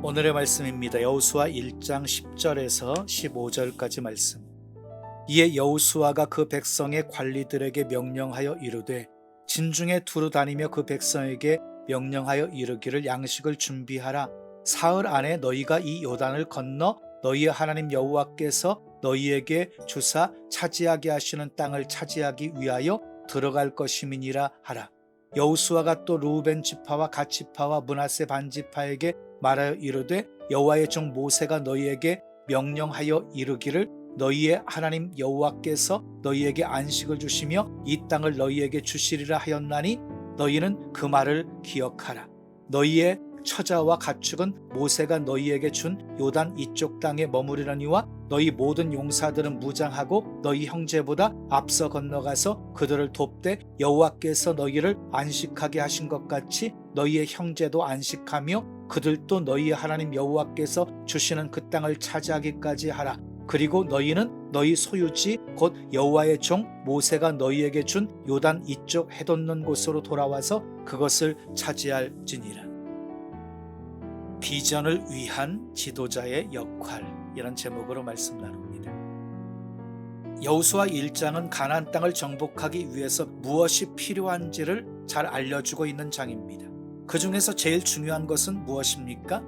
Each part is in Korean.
오늘의 말씀입니다. 여호수아 1장 10절에서 15절까지 말씀. 이에 여호수아가 그 백성의 관리들에게 명령하여 이르되 진중에 두루 다니며 그 백성에게 명령하여 이르기를 양식을 준비하라. 사흘 안에 너희가 이 요단을 건너 너희의 하나님 여호와께서 너희에게 주사 차지하게 하시는 땅을 차지하기 위하여 들어갈 것임이니라 하라. 여호수아가 또 르우벤 지파와 갓 지파와 므낫세 반 지파에게 말하여 이르되 여호와의 종 모세가 너희에게 명령하여 이르기를 너희의 하나님 여호와께서 너희에게 안식을 주시며 이 땅을 너희에게 주시리라 하였나니 너희는 그 말을 기억하라. 너희의 처자와 가축은 모세가 너희에게 준 요단 이쪽 땅에 머무르려니와 너희 모든 용사들은 무장하고 너희 형제보다 앞서 건너가서 그들을 돕되 여호와께서 너희를 안식하게 하신 것 같이 너희의 형제도 안식하며 그들도 너희의 하나님 여호와께서 주시는 그 땅을 차지하기까지 하라. 그리고 너희는 너희 소유지 곧 여호와의 종 모세가 너희에게 준 요단 이쪽 해돋는 곳으로 돌아와서 그것을 차지할지니라. 비전을 위한 지도자의 역할, 이런 제목으로 말씀 나눕니다. 여호수아 1장은 가나안 땅을 정복하기 위해서 무엇이 필요한지를 잘 알려주고 있는 장입니다. 그 중에서 제일 중요한 것은 무엇입니까?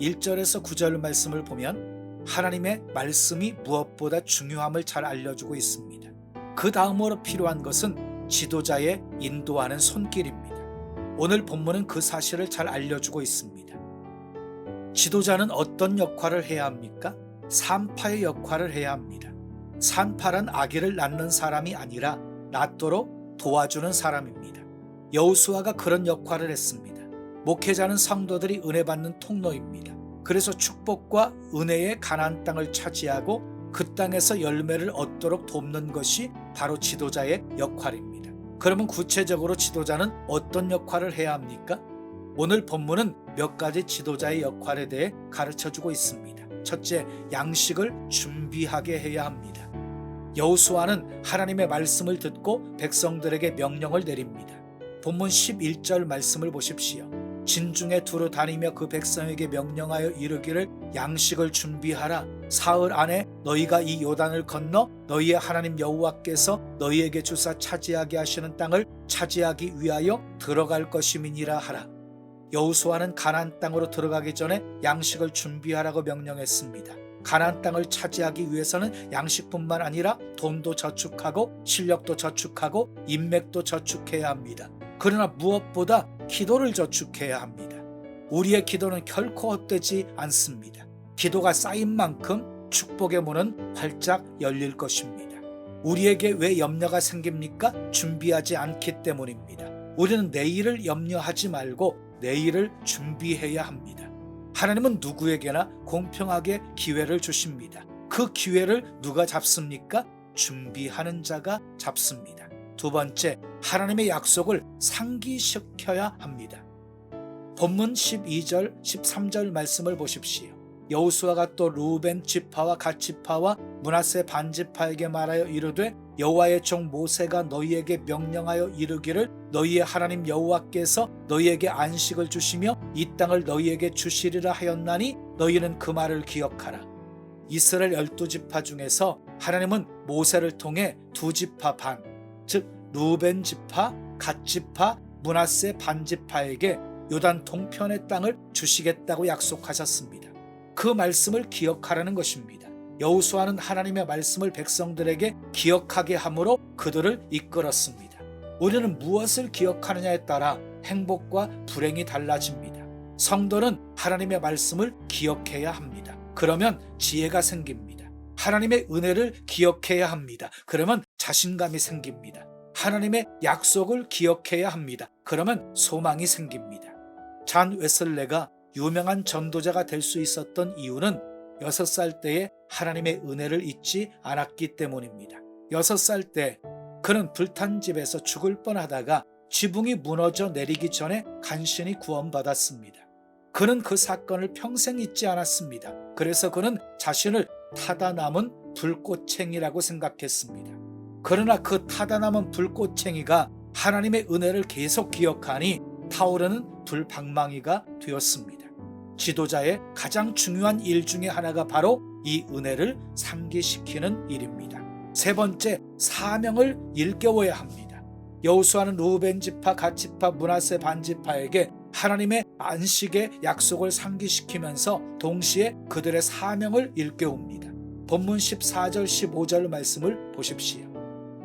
1절에서 9절 말씀을 보면 하나님의 말씀이 무엇보다 중요함을 잘 알려주고 있습니다. 그 다음으로 필요한 것은 지도자의 인도하는 손길입니다. 오늘 본문은 그 사실을 잘 알려주고 있습니다. 지도자는 어떤 역할을 해야 합니까? 산파의 역할을 해야 합니다. 산파란 아기를 낳는 사람이 아니라 낳도록 도와주는 사람입니다. 여호수아가 그런 역할을 했습니다. 목회자는 성도들이 은혜 받는 통로입니다. 그래서 축복과 은혜의 가나안 땅을 차지하고 그 땅에서 열매를 얻도록 돕는 것이 바로 지도자의 역할입니다. 그러면 구체적으로 지도자는 어떤 역할을 해야 합니까? 오늘 본문은 몇 가지 지도자의 역할에 대해 가르쳐주고 있습니다. 첫째, 양식을 준비하게 해야 합니다. 여호수아는 하나님의 말씀을 듣고 백성들에게 명령을 내립니다. 본문 11절 말씀을 보십시오. 진중에 두루 다니며 그 백성에게 명령하여 이르기를 양식을 준비하라. 사흘 안에 너희가 이 요단을 건너 너희의 하나님 여호와께서 너희에게 주사 차지하게 하시는 땅을 차지하기 위하여 들어갈 것임이니라 하라. 여호수아는 가나안 땅으로 들어가기 전에 양식을 준비하라고 명령했습니다. 가나안 땅을 차지하기 위해서는 양식뿐만 아니라 돈도 저축하고 실력도 저축하고 인맥도 저축해야 합니다. 그러나 무엇보다 기도를 저축해야 합니다. 우리의 기도는 결코 헛되지 않습니다. 기도가 쌓인 만큼 축복의 문은 활짝 열릴 것입니다. 우리에게 왜 염려가 생깁니까? 준비하지 않기 때문입니다. 우리는 내일을 염려하지 말고 내일을 준비해야 합니다. 하나님은 누구에게나 공평하게 기회를 주십니다. 그 기회를 누가 잡습니까? 준비하는 자가 잡습니다. 두 번째, 하나님의 약속을 상기시켜야 합니다. 본문 12절, 13절 말씀을 보십시오. 여호수아가 또 르우벤 지파와 갓 지파와 므낫세 반 지파에게 말하여 이르되 여호와의 종 모세가 너희에게 명령하여 이르기를 너희의 하나님 여호와께서 너희에게 안식을 주시며 이 땅을 너희에게 주시리라 하였나니 너희는 그 말을 기억하라. 이스라엘 12지파 중에서 하나님은 모세를 통해 두 지파 반, 즉 르우벤 지파, 갓 지파, 므낫세 반 지파에게 요단 동편의 땅을 주시겠다고 약속하셨습니다. 그 말씀을 기억하라는 것입니다. 여호수아는 하나님의 말씀을 백성들에게 기억하게 함으로 그들을 이끌었습니다. 우리는 무엇을 기억하느냐에 따라 행복과 불행이 달라집니다. 성도는 하나님의 말씀을 기억해야 합니다. 그러면 지혜가 생깁니다. 하나님의 은혜를 기억해야 합니다. 그러면 자신감이 생깁니다. 하나님의 약속을 기억해야 합니다. 그러면 소망이 생깁니다. 잔 웨슬레가 유명한 전도자가 될 수 있었던 이유는 6살 때에 하나님의 은혜를 잊지 않았기 때문입니다. 6살 때 그는 불탄 집에서 죽을 뻔하다가 지붕이 무너져 내리기 전에 간신히 구원받았습니다. 그는 그 사건을 평생 잊지 않았습니다. 그래서 그는 자신을 타다 남은 불꽃챙이라고 생각했습니다. 그러나 그 타다 남은 불꽃챙이가 하나님의 은혜를 계속 기억하니 타오르는 불방망이가 되었습니다. 지도자의 가장 중요한 일 중에 하나가 바로 이 은혜를 상기시키는 일입니다. 세 번째, 사명을 일깨워야 합니다. 여호수아는 루벤 지파, 갓 지파, 므낫세 반 지파에게 하나님의 안식의 약속을 상기시키면서 동시에 그들의 사명을 일깨웁니다. 본문 14절 15절 말씀을 보십시오.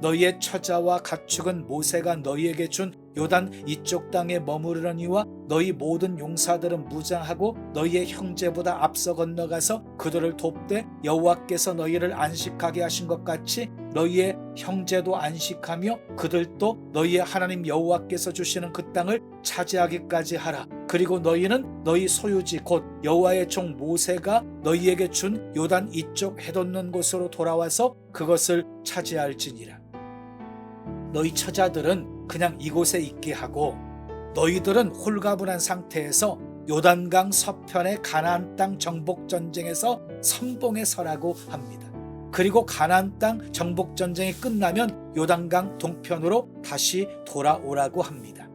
너희의 처자와 가축은 모세가 너희에게 준 요단 이쪽 땅에 머무르려니와 너희 모든 용사들은 무장하고 너희의 형제보다 앞서 건너가서 그들을 돕되 여호와께서 너희를 안식하게 하신 것 같이 너희의 형제도 안식하며 그들도 너희의 하나님 여호와께서 주시는 그 땅을 차지하기까지 하라. 그리고 너희는 너희 소유지 곧 여호와의 종 모세가 너희에게 준 요단 이쪽 해돋는 곳으로 돌아와서 그것을 차지할지니라. 너희 처자들은 그냥 이곳에 있게 하고 너희들은 홀가분한 상태에서 요단강 서편의 가나안 땅 정복 전쟁에서 선봉에 서라고 합니다. 그리고 가나안 땅 정복 전쟁이 끝나면 요단강 동편으로 다시 돌아오라고 합니다.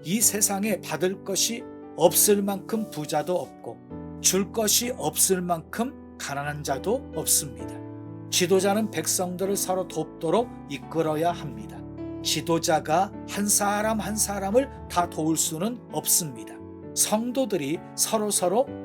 이 세상에 받을 것이 없을 만큼 부자도 없고 줄 것이 없을 만큼 가난한 자도 없습니다. 지도자는 백성들을 서로 돕도록 이끌어야 합니다. 지도자가 한 사람 한 사람을 다 도울 수는 없습니다. 성도들이 서로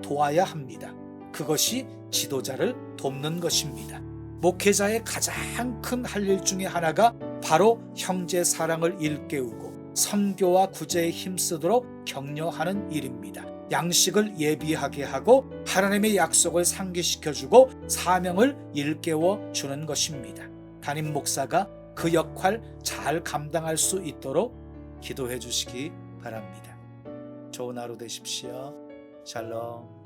도와야 합니다. 그것이 지도자를 돕는 것입니다. 목회자의 가장 큰 할 일 중에 하나가 바로 형제 사랑을 일깨우고 선교와 구제에 힘쓰도록 격려하는 일입니다. 양식을 예비하게 하고 하나님의 약속을 상기시켜주고 사명을 일깨워 주는 것입니다. 담임 목사가 그 역할 잘 감당할 수 있도록 기도해 주시기 바랍니다. 좋은 하루 되십시오. 샬롬.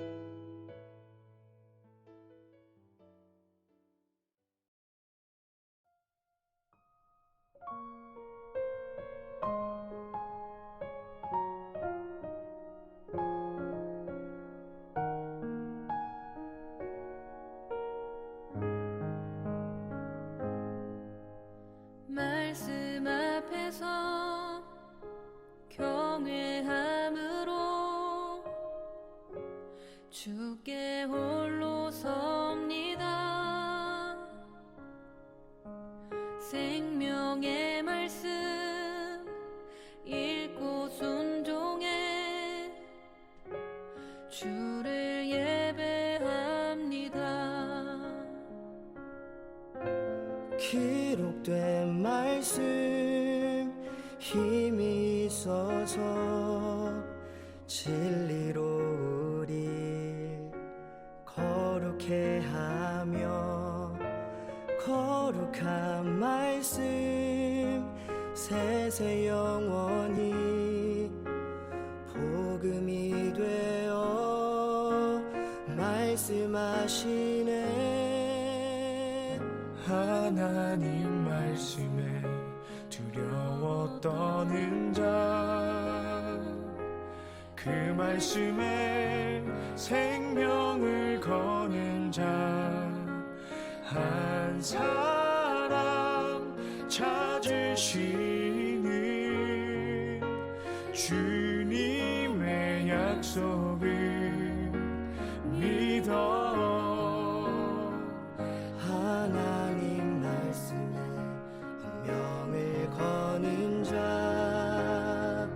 말씀 앞에서 경외함으로 주께 홀로 섭니다. 생명의 말씀 읽고 순종해 주를 예배합니다. 기록된 말씀 힘이 있어서 진리로 우리 거룩해 하며 거룩한 말씀 세세 영원히 복음이 되어 말씀하시네. 하나님 말씀에 두려워 떠는 자, 그 말씀에 생명을 거는 자 한 사람 찾으시는 주님의 약속을 믿어. 하나님 말씀에 운명을 거는 자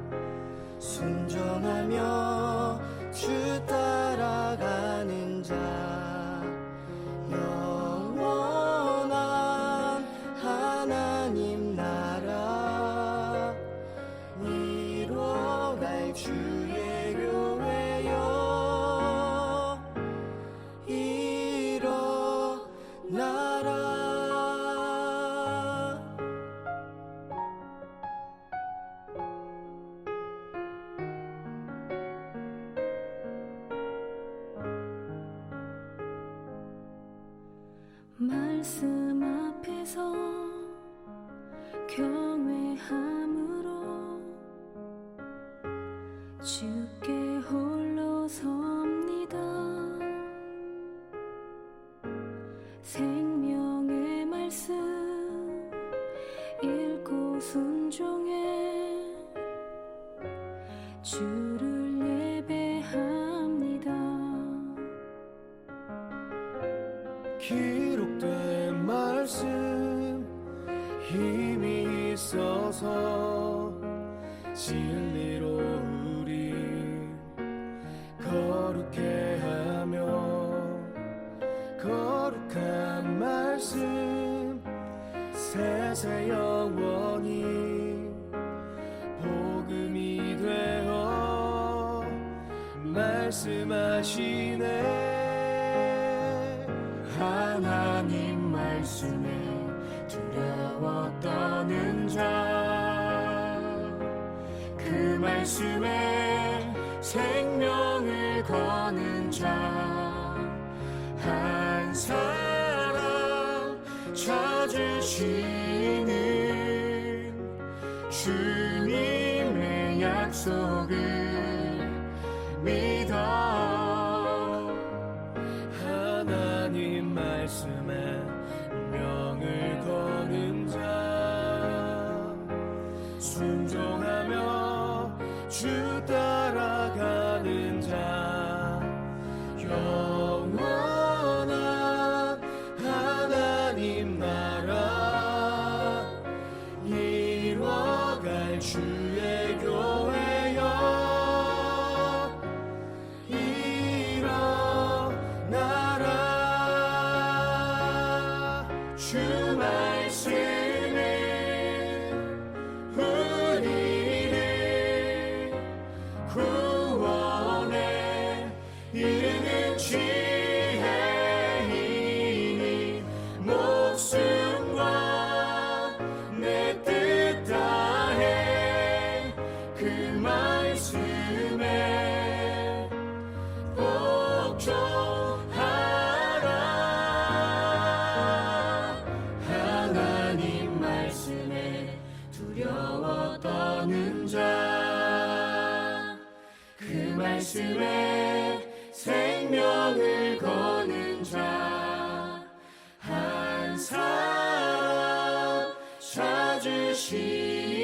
순종하며 주 따라가는 자 영원한 하나님 나라 이뤄갈 주의 교회여 일어나라. 말씀 앞에서 경외함으로 주께 홀로 섭니다. 생명의 말씀 읽고 순종해 주를 예배합니다. 기록된 말씀 힘이 있어서 진리로 우리 거룩해 하며 거룩한 말씀 세세 영원히 복음이 되어 말씀하시네. 하나님 말씀에 두려워 떠는 자, 그 말씀에 생명을 거는 자, 한 사람 찾으시는 주님의 약속을 믿어. 하나님 말씀에 명을 거는 자, 순종하며 주 따라가는 자, 영원한 하나님 나라 이뤄갈 주의 교회여 일어나라. 주 말씀은 우리를 구원에 이르는 지혜이니 목숨과 내 뜻 다해 그 말씀에 복종하라. 하나님 말씀에 두려워 떠는 자, 그 말씀에 생명을 거는 자, 한 사람 찾으시